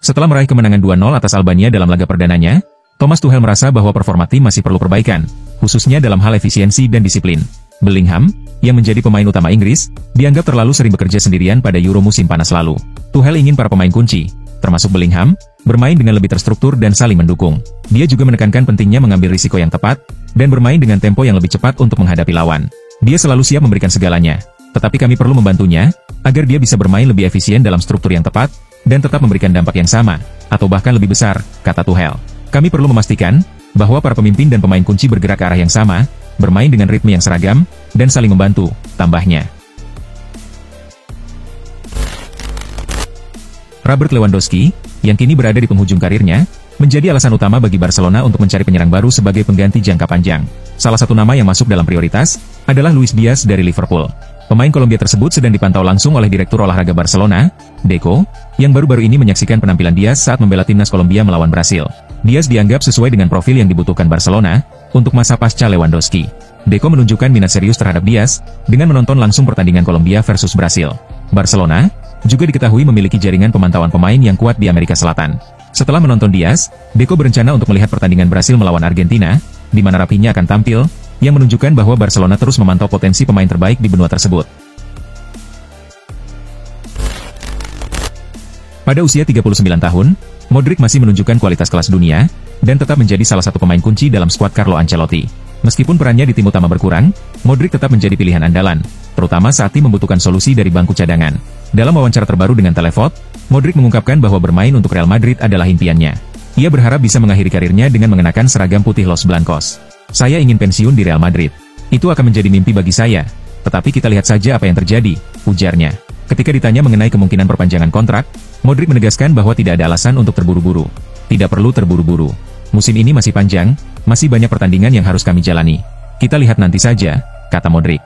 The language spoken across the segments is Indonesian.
Setelah meraih kemenangan 2-0 atas Albania dalam laga perdananya, Thomas Tuchel merasa bahwa performa tim masih perlu perbaikan, khususnya dalam hal efisiensi dan disiplin. Bellingham, yang menjadi pemain utama Inggris, dianggap terlalu sering bekerja sendirian pada Euro musim panas lalu. Tuchel ingin para pemain kunci, termasuk Bellingham, bermain dengan lebih terstruktur dan saling mendukung. Dia juga menekankan pentingnya mengambil risiko yang tepat, dan bermain dengan tempo yang lebih cepat untuk menghadapi lawan. Dia selalu siap memberikan segalanya, tetapi kami perlu membantunya, agar dia bisa bermain lebih efisien dalam struktur yang tepat, dan tetap memberikan dampak yang sama, atau bahkan lebih besar, kata Tuchel. Kami perlu memastikan, bahwa para pemimpin dan pemain kunci bergerak ke arah yang sama, bermain dengan ritme yang seragam, dan saling membantu, tambahnya. Robert Lewandowski, yang kini berada di penghujung karirnya, menjadi alasan utama bagi Barcelona untuk mencari penyerang baru sebagai pengganti jangka panjang. Salah satu nama yang masuk dalam prioritas, adalah Luis Diaz dari Liverpool. Pemain Kolombia tersebut sedang dipantau langsung oleh Direktur Olahraga Barcelona, Deco, yang baru-baru ini menyaksikan penampilan Diaz saat membela timnas Kolombia melawan Brasil. Diaz dianggap sesuai dengan profil yang dibutuhkan Barcelona, untuk masa pasca Lewandowski. Deco menunjukkan minat serius terhadap Diaz, dengan menonton langsung pertandingan Kolombia versus Brasil. Barcelona, juga diketahui memiliki jaringan pemantauan pemain yang kuat di Amerika Selatan. Setelah menonton Diaz, Deco berencana untuk melihat pertandingan Brasil melawan Argentina, di mana Rafinha akan tampil, yang menunjukkan bahwa Barcelona terus memantau potensi pemain terbaik di benua tersebut. Pada usia 39 tahun, Modric masih menunjukkan kualitas kelas dunia, dan tetap menjadi salah satu pemain kunci dalam skuad Carlo Ancelotti. Meskipun perannya di tim utama berkurang, Modric tetap menjadi pilihan andalan, terutama saat tim membutuhkan solusi dari bangku cadangan. Dalam wawancara terbaru dengan Televot, Modric mengungkapkan bahwa bermain untuk Real Madrid adalah impiannya. Ia berharap bisa mengakhiri karirnya dengan mengenakan seragam putih Los Blancos. Saya ingin pensiun di Real Madrid. Itu akan menjadi mimpi bagi saya. Tetapi kita lihat saja apa yang terjadi, ujarnya. Ketika ditanya mengenai kemungkinan perpanjangan kontrak, Modric menegaskan bahwa tidak ada alasan untuk terburu-buru. Tidak perlu terburu-buru. Musim ini masih panjang, masih banyak pertandingan yang harus kami jalani. Kita lihat nanti saja, kata Modric.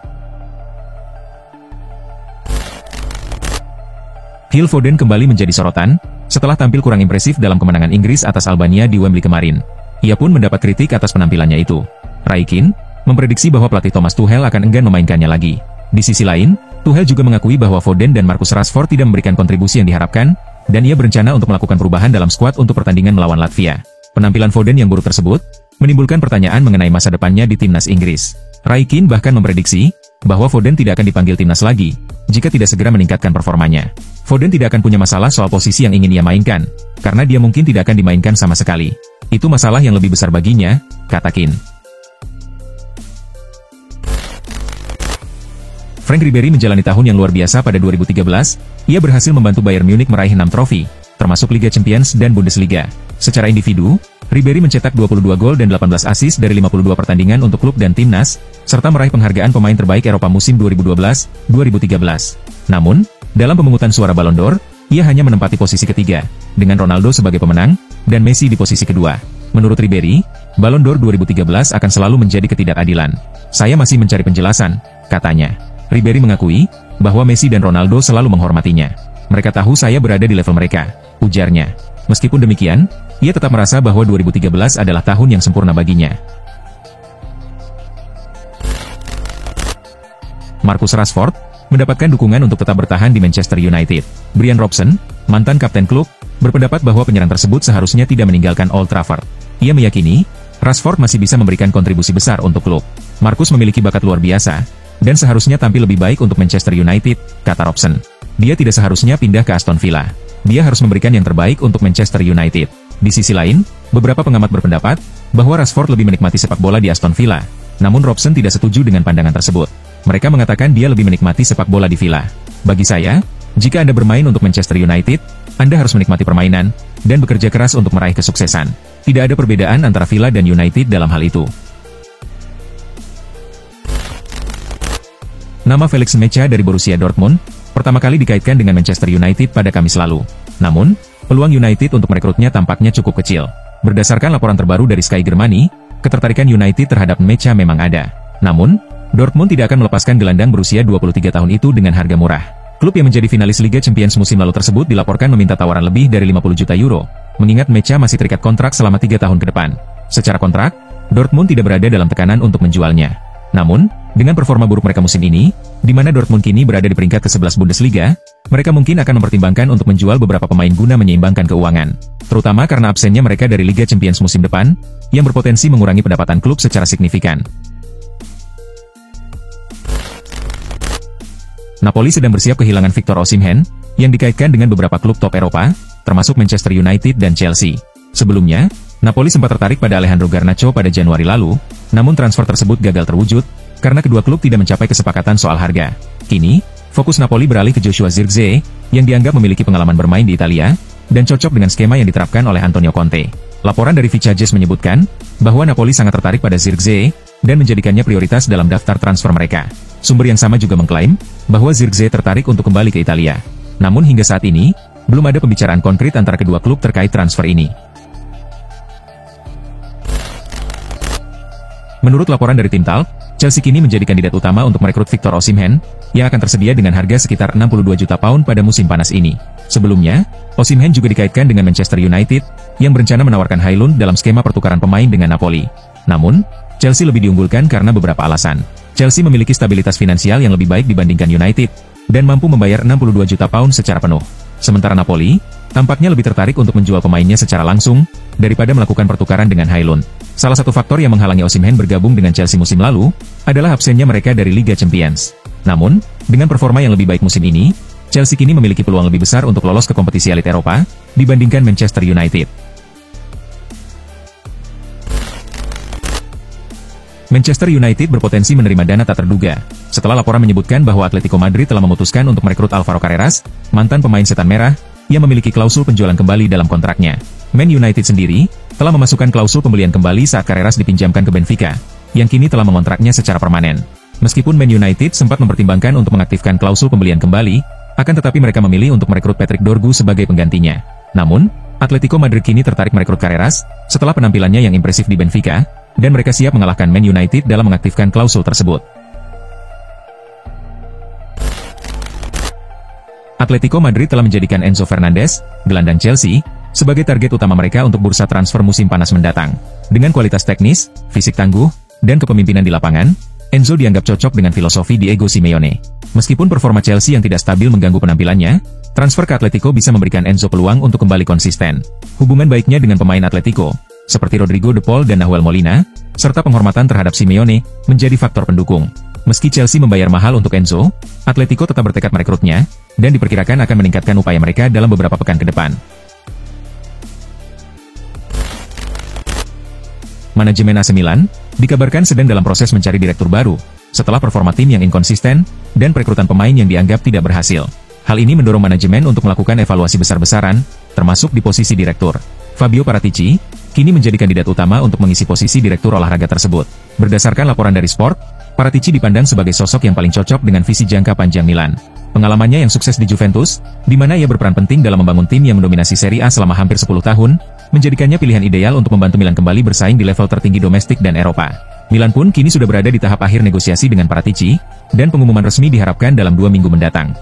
Phil Foden kembali menjadi sorotan, setelah tampil kurang impresif dalam kemenangan Inggris atas Albania di Wembley kemarin. Ia pun mendapat kritik atas penampilannya itu. Raikin memprediksi bahwa pelatih Thomas Tuchel akan enggan memainkannya lagi. Di sisi lain, Tuchel juga mengakui bahwa Foden dan Marcus Rashford tidak memberikan kontribusi yang diharapkan, dan ia berencana untuk melakukan perubahan dalam skuad untuk pertandingan melawan Latvia. Penampilan Foden yang buruk tersebut menimbulkan pertanyaan mengenai masa depannya di timnas Inggris. Raikin bahkan memprediksi bahwa Foden tidak akan dipanggil timnas lagi jika tidak segera meningkatkan performanya. Foden tidak akan punya masalah soal posisi yang ingin ia mainkan, karena dia mungkin tidak akan dimainkan sama sekali. Itu masalah yang lebih besar baginya, kata Keane. Frank Ribery menjalani tahun yang luar biasa pada 2013, ia berhasil membantu Bayern Munich meraih 6 trofi, termasuk Liga Champions dan Bundesliga. Secara individu, Ribery mencetak 22 gol dan 18 assist dari 52 pertandingan untuk klub dan timnas, serta meraih penghargaan pemain terbaik Eropa musim 2012-2013. Namun, dalam pemungutan suara Ballon d'Or, ia hanya menempati posisi ketiga, dengan Ronaldo sebagai pemenang, dan Messi di posisi kedua. Menurut Ribery, Ballon d'Or 2013 akan selalu menjadi ketidakadilan. Saya masih mencari penjelasan, katanya. Ribery mengakui bahwa Messi dan Ronaldo selalu menghormatinya. Mereka tahu saya berada di level mereka, ujarnya. Meskipun demikian, ia tetap merasa bahwa 2013 adalah tahun yang sempurna baginya. Marcus Rashford mendapatkan dukungan untuk tetap bertahan di Manchester United. Brian Robson, mantan kapten klub, berpendapat bahwa penyerang tersebut seharusnya tidak meninggalkan Old Trafford. Ia meyakini, Rashford masih bisa memberikan kontribusi besar untuk klub. Marcus memiliki bakat luar biasa, dan seharusnya tampil lebih baik untuk Manchester United, kata Robson. Dia tidak seharusnya pindah ke Aston Villa. Dia harus memberikan yang terbaik untuk Manchester United. Di sisi lain, beberapa pengamat berpendapat bahwa Rashford lebih menikmati sepak bola di Aston Villa. Namun Robson tidak setuju dengan pandangan tersebut. Mereka mengatakan dia lebih menikmati sepak bola di Villa. Bagi saya, jika Anda bermain untuk Manchester United, Anda harus menikmati permainan, dan bekerja keras untuk meraih kesuksesan. Tidak ada perbedaan antara Villa dan United dalam hal itu. Nama Felix Mecha dari Borussia Dortmund, pertama kali dikaitkan dengan Manchester United pada Kamis lalu. Namun, peluang United untuk merekrutnya tampaknya cukup kecil. Berdasarkan laporan terbaru dari Sky Germany, ketertarikan United terhadap Mecha memang ada. Namun, Dortmund tidak akan melepaskan gelandang berusia 23 tahun itu dengan harga murah. Klub yang menjadi finalis Liga Champions musim lalu tersebut dilaporkan meminta tawaran lebih dari 50 juta euro, mengingat Mecha masih terikat kontrak selama 3 tahun ke depan. Secara kontrak, Dortmund tidak berada dalam tekanan untuk menjualnya. Namun, dengan performa buruk mereka musim ini, di mana Dortmund kini berada di peringkat ke-11 Bundesliga, mereka mungkin akan mempertimbangkan untuk menjual beberapa pemain guna menyeimbangkan keuangan. Terutama karena absennya mereka dari Liga Champions musim depan, yang berpotensi mengurangi pendapatan klub secara signifikan. Napoli sedang bersiap kehilangan Victor Osimhen, yang dikaitkan dengan beberapa klub top Eropa, termasuk Manchester United dan Chelsea. Sebelumnya, Napoli sempat tertarik pada Alejandro Garnacho pada Januari lalu, namun transfer tersebut gagal terwujud, karena kedua klub tidak mencapai kesepakatan soal harga. Kini, fokus Napoli beralih ke Joshua Zirkzee, yang dianggap memiliki pengalaman bermain di Italia, dan cocok dengan skema yang diterapkan oleh Antonio Conte. Laporan dari Vicajes menyebutkan, bahwa Napoli sangat tertarik pada Zirkzee, dan menjadikannya prioritas dalam daftar transfer mereka. Sumber yang sama juga mengklaim, bahwa Zirkzee tertarik untuk kembali ke Italia. Namun hingga saat ini, belum ada pembicaraan konkret antara kedua klub terkait transfer ini. Menurut laporan dari tim Talk, Chelsea kini menjadi kandidat utama untuk merekrut Victor Osimhen, yang akan tersedia dengan harga sekitar 62 juta pound pada musim panas ini. Sebelumnya, Osimhen juga dikaitkan dengan Manchester United, yang berencana menawarkan Højlund dalam skema pertukaran pemain dengan Napoli. Namun, Chelsea lebih diunggulkan karena beberapa alasan. Chelsea memiliki stabilitas finansial yang lebih baik dibandingkan United, dan mampu membayar 62 juta pound secara penuh. Sementara Napoli, tampaknya lebih tertarik untuk menjual pemainnya secara langsung, daripada melakukan pertukaran dengan Højlund. Salah satu faktor yang menghalangi Osimhen bergabung dengan Chelsea musim lalu, adalah absennya mereka dari Liga Champions. Namun, dengan performa yang lebih baik musim ini, Chelsea kini memiliki peluang lebih besar untuk lolos ke kompetisi elit Eropa, dibandingkan Manchester United. Manchester United berpotensi menerima dana tak terduga, setelah laporan menyebutkan bahwa Atletico Madrid telah memutuskan untuk merekrut Alvaro Carreras, mantan pemain Setan Merah, yang memiliki klausul penjualan kembali dalam kontraknya. Man United sendiri, telah memasukkan klausul pembelian kembali saat Carreras dipinjamkan ke Benfica, yang kini telah mengontraknya secara permanen. Meskipun Man United sempat mempertimbangkan untuk mengaktifkan klausul pembelian kembali, akan tetapi mereka memilih untuk merekrut Patrick Dorgu sebagai penggantinya. Namun, Atletico Madrid kini tertarik merekrut Carreras, setelah penampilannya yang impresif di Benfica, dan mereka siap mengalahkan Man United dalam mengaktifkan klausul tersebut. Atletico Madrid telah menjadikan Enzo Fernandez, gelandang Chelsea, sebagai target utama mereka untuk bursa transfer musim panas mendatang. Dengan kualitas teknis, fisik tangguh, dan kepemimpinan di lapangan, Enzo dianggap cocok dengan filosofi Diego Simeone. Meskipun performa Chelsea yang tidak stabil mengganggu penampilannya, transfer ke Atletico bisa memberikan Enzo peluang untuk kembali konsisten. Hubungan baiknya dengan pemain Atletico, seperti Rodrigo De Paul dan Nahuel Molina, serta penghormatan terhadap Simeone, menjadi faktor pendukung. Meski Chelsea membayar mahal untuk Enzo, Atletico tetap bertekad merekrutnya, dan diperkirakan akan meningkatkan upaya mereka dalam beberapa pekan ke depan. Manajemen AC Milan, dikabarkan sedang dalam proses mencari direktur baru, setelah performa tim yang inkonsisten, dan perekrutan pemain yang dianggap tidak berhasil. Hal ini mendorong manajemen untuk melakukan evaluasi besar-besaran, termasuk di posisi direktur. Fabio Paratici, kini menjadi kandidat utama untuk mengisi posisi direktur olahraga tersebut. Berdasarkan laporan dari Sport, Paratici dipandang sebagai sosok yang paling cocok dengan visi jangka panjang Milan. Pengalamannya yang sukses di Juventus, di mana ia berperan penting dalam membangun tim yang mendominasi Serie A selama hampir 10 tahun, menjadikannya pilihan ideal untuk membantu Milan kembali bersaing di level tertinggi domestik dan Eropa. Milan pun kini sudah berada di tahap akhir negosiasi dengan Paratici, dan pengumuman resmi diharapkan dalam 2 minggu mendatang.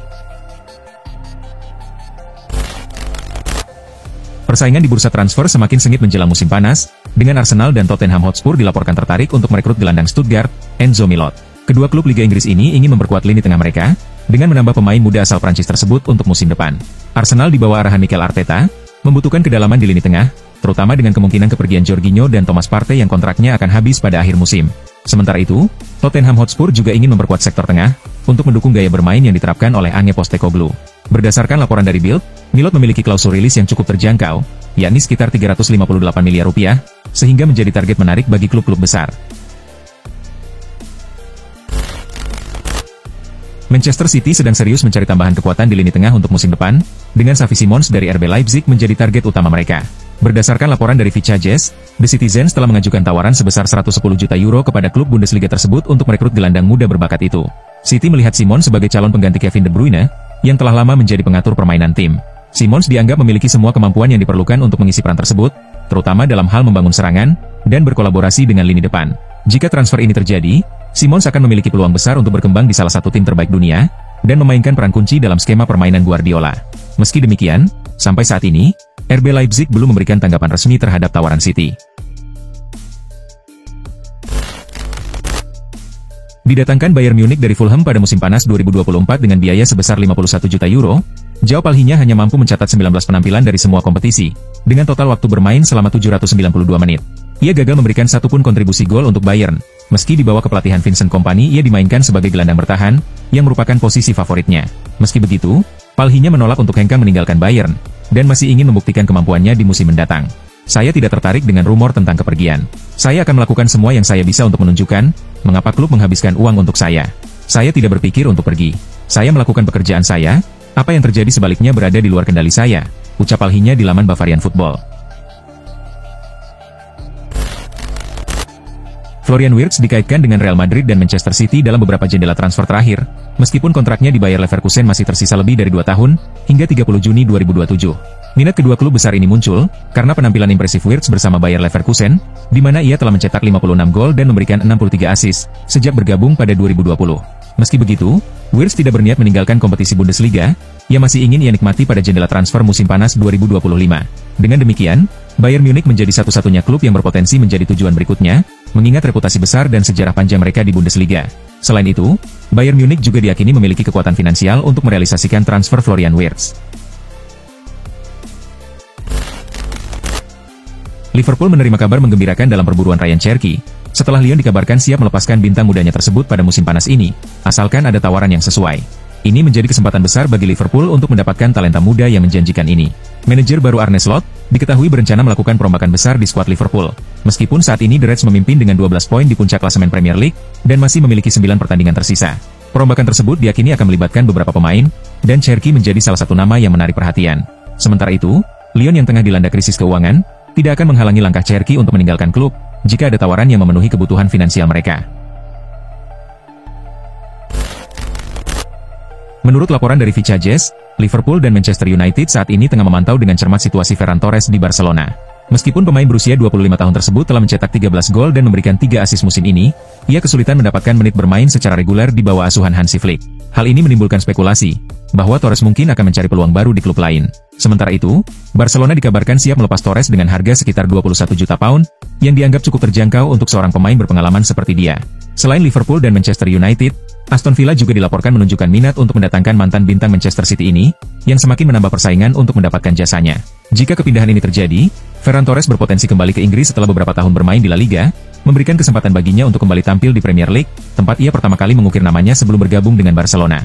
Persaingan di bursa transfer semakin sengit menjelang musim panas, dengan Arsenal dan Tottenham Hotspur dilaporkan tertarik untuk merekrut gelandang Stuttgart, Enzo Milot. Kedua klub Liga Inggris ini ingin memperkuat lini tengah mereka, dengan menambah pemain muda asal Prancis tersebut untuk musim depan. Arsenal di bawah arahan Mikel Arteta, membutuhkan kedalaman di lini tengah, terutama dengan kemungkinan kepergian Jorginho dan Thomas Partey yang kontraknya akan habis pada akhir musim. Sementara itu, Tottenham Hotspur juga ingin memperkuat sektor tengah, untuk mendukung gaya bermain yang diterapkan oleh Ange Postecoglou. Berdasarkan laporan dari Bild, Milot memiliki klausul rilis yang cukup terjangkau, yakni sekitar 358 miliar rupiah, sehingga menjadi target menarik bagi klub-klub besar. Manchester City sedang serius mencari tambahan kekuatan di lini tengah untuk musim depan, dengan Xavi Simons dari RB Leipzig menjadi target utama mereka. Berdasarkan laporan dari Vicajes, The Citizens telah mengajukan tawaran sebesar 110 juta euro kepada klub Bundesliga tersebut untuk merekrut gelandang muda berbakat itu. City melihat Simons sebagai calon pengganti Kevin De Bruyne, yang telah lama menjadi pengatur permainan tim. Simons dianggap memiliki semua kemampuan yang diperlukan untuk mengisi peran tersebut, terutama dalam hal membangun serangan, dan berkolaborasi dengan lini depan. Jika transfer ini terjadi, Simons akan memiliki peluang besar untuk berkembang di salah satu tim terbaik dunia, dan memainkan peran kunci dalam skema permainan Guardiola. Meski demikian, sampai saat ini, RB Leipzig belum memberikan tanggapan resmi terhadap tawaran City. Didatangkan Bayern Munich dari Fulham pada musim panas 2024 dengan biaya sebesar 51 juta euro, Joao Palhinha hanya mampu mencatat 19 penampilan dari semua kompetisi, dengan total waktu bermain selama 792 menit. Ia gagal memberikan satu pun kontribusi gol untuk Bayern. Meski di bawah kepelatihan Vincent Kompany ia dimainkan sebagai gelandang bertahan, yang merupakan posisi favoritnya. Meski begitu, Palhinha menolak untuk hengkang meninggalkan Bayern, dan masih ingin membuktikan kemampuannya di musim mendatang. Saya tidak tertarik dengan rumor tentang kepergian. Saya akan melakukan semua yang saya bisa untuk menunjukkan, mengapa klub menghabiskan uang untuk saya. Saya tidak berpikir untuk pergi. Saya melakukan pekerjaan saya, apa yang terjadi sebaliknya berada di luar kendali saya, ucap Palhinha di laman Bavarian Football. Florian Wirtz dikaitkan dengan Real Madrid dan Manchester City dalam beberapa jendela transfer terakhir, meskipun kontraknya di Bayer Leverkusen masih tersisa lebih dari 2 tahun, hingga 30 Juni 2027. Minat kedua klub besar ini muncul, karena penampilan impresif Wirtz bersama Bayer Leverkusen, di mana ia telah mencetak 56 gol dan memberikan 63 assist, sejak bergabung pada 2020. Meski begitu, Wirtz tidak berniat meninggalkan kompetisi Bundesliga, ia masih ingin ia nikmati pada jendela transfer musim panas 2025. Dengan demikian, Bayern Munich menjadi satu-satunya klub yang berpotensi menjadi tujuan berikutnya, mengingat reputasi besar dan sejarah panjang mereka di Bundesliga. Selain itu, Bayern Munich juga diyakini memiliki kekuatan finansial untuk merealisasikan transfer Florian Wirtz. Liverpool menerima kabar menggembirakan dalam perburuan Ryan Cherki, setelah Lyon dikabarkan siap melepaskan bintang mudanya tersebut pada musim panas ini, asalkan ada tawaran yang sesuai. Ini menjadi kesempatan besar bagi Liverpool untuk mendapatkan talenta muda yang menjanjikan ini. Manajer baru Arne Slot diketahui berencana melakukan perombakan besar di skuad Liverpool. Meskipun saat ini The Reds memimpin dengan 12 poin di puncak klasemen Premier League, dan masih memiliki 9 pertandingan tersisa. Perombakan tersebut diyakini akan melibatkan beberapa pemain, dan Cherki menjadi salah satu nama yang menarik perhatian. Sementara itu, Lyon yang tengah dilanda krisis keuangan, tidak akan menghalangi langkah Cherki untuk meninggalkan klub, jika ada tawaran yang memenuhi kebutuhan finansial mereka. Menurut laporan dari Vicajes, Liverpool dan Manchester United saat ini tengah memantau dengan cermat situasi Ferran Torres di Barcelona. Meskipun pemain berusia 25 tahun tersebut telah mencetak 13 gol dan memberikan 3 assist musim ini, ia kesulitan mendapatkan menit bermain secara reguler di bawah asuhan Hansi Flick. Hal ini menimbulkan spekulasi bahwa Torres mungkin akan mencari peluang baru di klub lain. Sementara itu, Barcelona dikabarkan siap melepas Torres dengan harga sekitar 21 juta pound, yang dianggap cukup terjangkau untuk seorang pemain berpengalaman seperti dia. Selain Liverpool dan Manchester United, Aston Villa juga dilaporkan menunjukkan minat untuk mendatangkan mantan bintang Manchester City ini, yang semakin menambah persaingan untuk mendapatkan jasanya. Jika kepindahan ini terjadi, Ferran Torres berpotensi kembali ke Inggris setelah beberapa tahun bermain di La Liga, memberikan kesempatan baginya untuk kembali tampil di Premier League, tempat ia pertama kali mengukir namanya sebelum bergabung dengan Barcelona.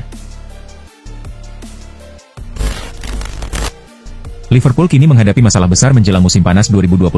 Liverpool kini menghadapi masalah besar menjelang musim panas 2025,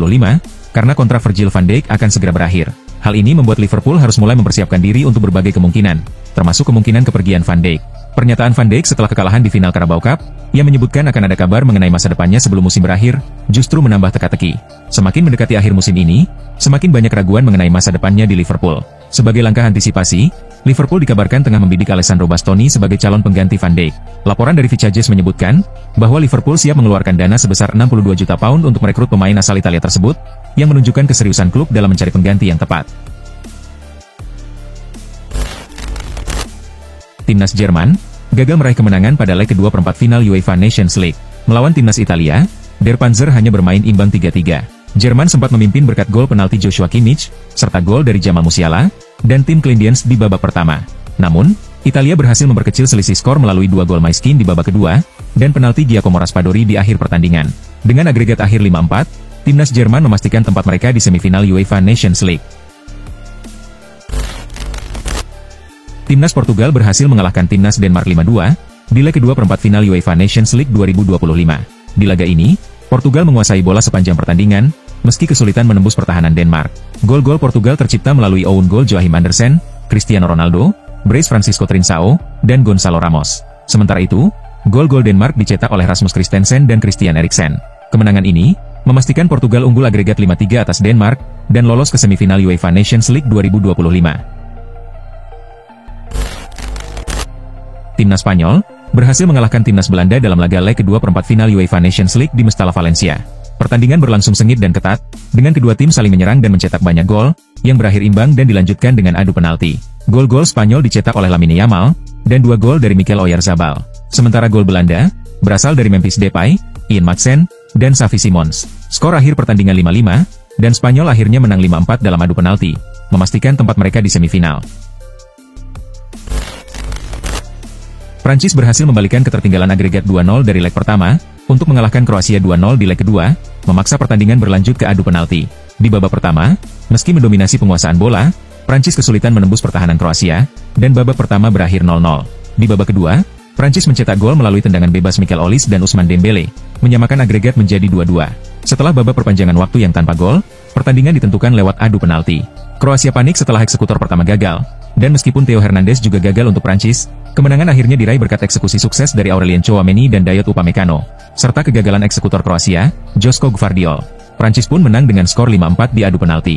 karena kontrak Virgil van Dijk akan segera berakhir. Hal ini membuat Liverpool harus mulai mempersiapkan diri untuk berbagai kemungkinan, termasuk kemungkinan kepergian Van Dijk. Pernyataan Van Dijk setelah kekalahan di final Carabao Cup, ia menyebutkan akan ada kabar mengenai masa depannya sebelum musim berakhir, justru menambah teka-teki. Semakin mendekati akhir musim ini, semakin banyak keraguan mengenai masa depannya di Liverpool. Sebagai langkah antisipasi, Liverpool dikabarkan tengah membidik Alessandro Bastoni sebagai calon pengganti Van Dijk. Laporan dari Vicajes menyebutkan bahwa Liverpool siap mengeluarkan dana sebesar 62 juta pound untuk merekrut pemain asal Italia tersebut, yang menunjukkan keseriusan klub dalam mencari pengganti yang tepat. Timnas Jerman gagal meraih kemenangan pada leg kedua perempat final UEFA Nations League. Melawan timnas Italia, Der Panzer hanya bermain imbang 3-3. Jerman sempat memimpin berkat gol penalti Joshua Kimmich, serta gol dari Jamal Musiala, dan tim Cleandians di babak pertama. Namun, Italia berhasil memperkecil selisih skor melalui 2 gol Maiskin di babak kedua, dan penalti Giacomo Raspadori di akhir pertandingan. Dengan agregat akhir 5-4, timnas Jerman memastikan tempat mereka di semifinal UEFA Nations League. Timnas Portugal berhasil mengalahkan timnas Denmark 5-2, di leg kedua perempat final UEFA Nations League 2025. Di laga ini, Portugal menguasai bola sepanjang pertandingan, meski kesulitan menembus pertahanan Denmark. Gol-gol Portugal tercipta melalui own goal Joachim Andersen, Cristiano Ronaldo, Bryce Francisco Trincao, dan Gonzalo Ramos. Sementara itu, gol-gol Denmark dicetak oleh Rasmus Christensen dan Christian Eriksen. Kemenangan ini memastikan Portugal unggul agregat 5-3 atas Denmark, dan lolos ke semifinal UEFA Nations League 2025. Timnas Spanyol berhasil mengalahkan timnas Belanda dalam laga leg kedua perempat final UEFA Nations League di Mestalla Valencia. Pertandingan berlangsung sengit dan ketat, dengan kedua tim saling menyerang dan mencetak banyak gol, yang berakhir imbang dan dilanjutkan dengan adu penalti. Gol-gol Spanyol dicetak oleh Lamine Yamal, dan 2 gol dari Mikel Oyarzabal. Sementara gol Belanda berasal dari Memphis Depay, Ian Madsen, dan Xavi Simons. Skor akhir pertandingan 5-5, dan Spanyol akhirnya menang 5-4 dalam adu penalti, memastikan tempat mereka di semifinal. Prancis berhasil membalikan ketertinggalan agregat 2-0 dari leg pertama, untuk mengalahkan Kroasia 2-0 di leg kedua, memaksa pertandingan berlanjut ke adu penalti. Di babak pertama, meski mendominasi penguasaan bola, Prancis kesulitan menembus pertahanan Kroasia, dan babak pertama berakhir 0-0. Di babak kedua, Prancis mencetak gol melalui tendangan bebas Michael Olise dan Ousmane Dembele, menyamakan agregat menjadi 2-2. Setelah babak perpanjangan waktu yang tanpa gol, pertandingan ditentukan lewat adu penalti. Kroasia panik setelah eksekutor pertama gagal, dan meskipun Theo Hernandez juga gagal untuk Prancis, kemenangan akhirnya diraih berkat eksekusi sukses dari Aurelien Tchouaméni dan Dayot Upamecano, serta kegagalan eksekutor Kroasia, Joško Gvardiol. Prancis pun menang dengan skor 5-4 di adu penalti.